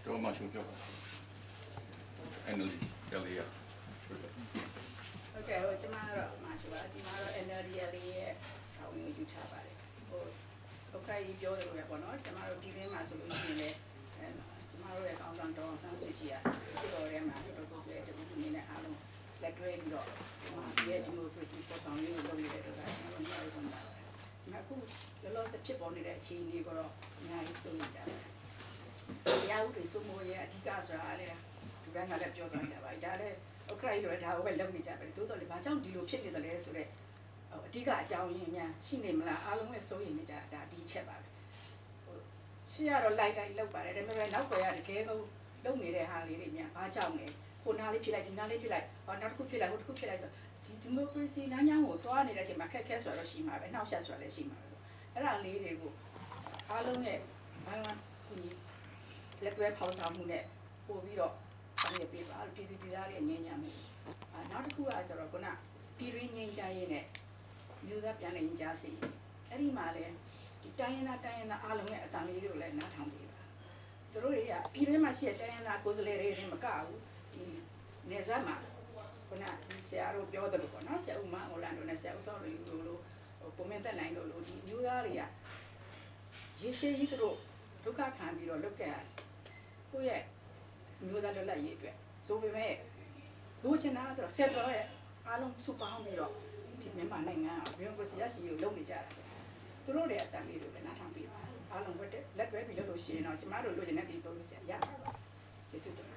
တော့မှရှုံးပြောပါ NLD ကလေးရ ဟုတ်ကဲ့ဟိုကျွန်မတော့မရှိပါဒီမှာတော့ NLD လေးရဲ့အဝင်ကိုယူထားပါတယ်ဟိုဒုက္ခကြီးပြောတယ်လို့ပဲပေါ့နော်ကျွန်မတို့ဒီနေ့မှာဆိုလို့ရှိရင်လည်းကျွန်မတို့ရဲ့ကောင်းဆောင်တော်ဆန်းစုကြည်ကဒီလိုရဲမှာတို့ကိုယ်စားတူတူနဲ့အားလုံးလက်တွဲပြီးတော့ဒီရဲ့ဒီမိုကရေစီပေါ်ဆောင်ရေးကိုလုပ်နေတဲ့တို့ကကျွန်တော်တို့များဆုံးတာအခုလောလောဆယ်ဖြစ်ပေါ်နေတဲ့အခြေအနေကတော့အများကြီးဆုံးနေကြတယ်တရားဥပဒေစိုးမိုးရေးအဓိကဆိုတာလေဒီဘက်ကလည်းပြောသွားကြပါဒါလည်းဥက္ကဋ္ဌကြီးတို့လည်းဒါကိုပဲလုပ်နေကြပဲတိုးတော်လည်းဘာကြောင့်ဒီလိုဖြစ်နေတယ်လဲဆိုတော့အဓိကအကြောင်းရင်းများရှိနေမလားအားလုံးရဲ့စိုးရိမ်နေကြဒါဒီချက်ပါပဲဟိုရှေ့ကတော့လိုက်တိုင်းလောက်ပါတယ်ဒါပေမဲ့နောက်ကွယ်ကတကယ်လို့လုပ်နေတဲ့ဟာလေးတွေများဘာကြောင့်လဲဟိုနားလေးဖြစ်လိုက်ဒီနားလေးဖြစ်လိုက်ဟောနောက်တစ်ခုဖြစ်လိုက်ဟိုတစ်ခုဖြစ်လိုက်ဆိုဒီဒီမိုကရေစီလမ်းကြောင်းကိုတွားနေတဲ့အချိန်မှာခက်ခဲဆိုတော့ရှိမှာပဲနှောက်ယှက်ဆိုတာလည်းရှိမှာပဲအဲ့ဒါလေးတွေကိုအားလုံးရဲ့ဘိုင်းဝမ်ခုကြီးလက်တွဲဖော်ဆောင်မှုနဲ့ပို့ပြီးတော့ဆောင်ရွက်ပေးပါပြည်သူပြည်သားတွေငြင်းညမ်းမှုနောက်တစ်ခုကဆိုတော့ခုနပြည်တွင်းငြိမ်းချမ်းရေးနဲ့မြို့သားပြန်လည်ငြိမ်းချမ်းစီအဲ့ဒီမှာလည်းဒီတိုင်းရင်းသားအားလုံးရဲ့အတန်လေးတွေကိုလည်းနားထောင်ပေးပါသူတို့တွေကပြည်တွင်းမှာရှိတဲ့တိုင်းရင်းသားကိုယ်စားလှယ်တွေမကဘူးဒီနေဆက်မှာခုနဆရာတို့ပြောတယ်လို့ပေါ့နော်ဆရာဦးမဟိုလန်တို့နဲ့ဆရာဦးစောတို့လိုကွန်မန့်တက်နိုင်လို့ဒီမြို့သားတွေကရေရှည်ကြီးတို့ဒုက္ခခံပြီးတော့လုတ်ခဲ့ရတယ်ကိုယ့်ရဲ့မြို့သားလွတ်လပ်ရေးအတွက်ဆိုပေမဲ့လူချင်တာဆိုတော့ဖက်တော့ရဲ့အားလုံးစုပေါင်းပြီးတော့ဒီမြန်မာနိုင်ငံကဘီယိုကရေစီရရှိကိုလုပ်နေကြတာသူတို့တွေအတန်လေးတွေလည်းနားထောင်ပြီးပါအားလုံးဝတ်လက်တွဲပြီးလုပ်လို့ရှိရင်တော့ကျမတို့လိုချင်တဲ့ဒီ policy ရပါပါကျေးဇူးတင်ပါ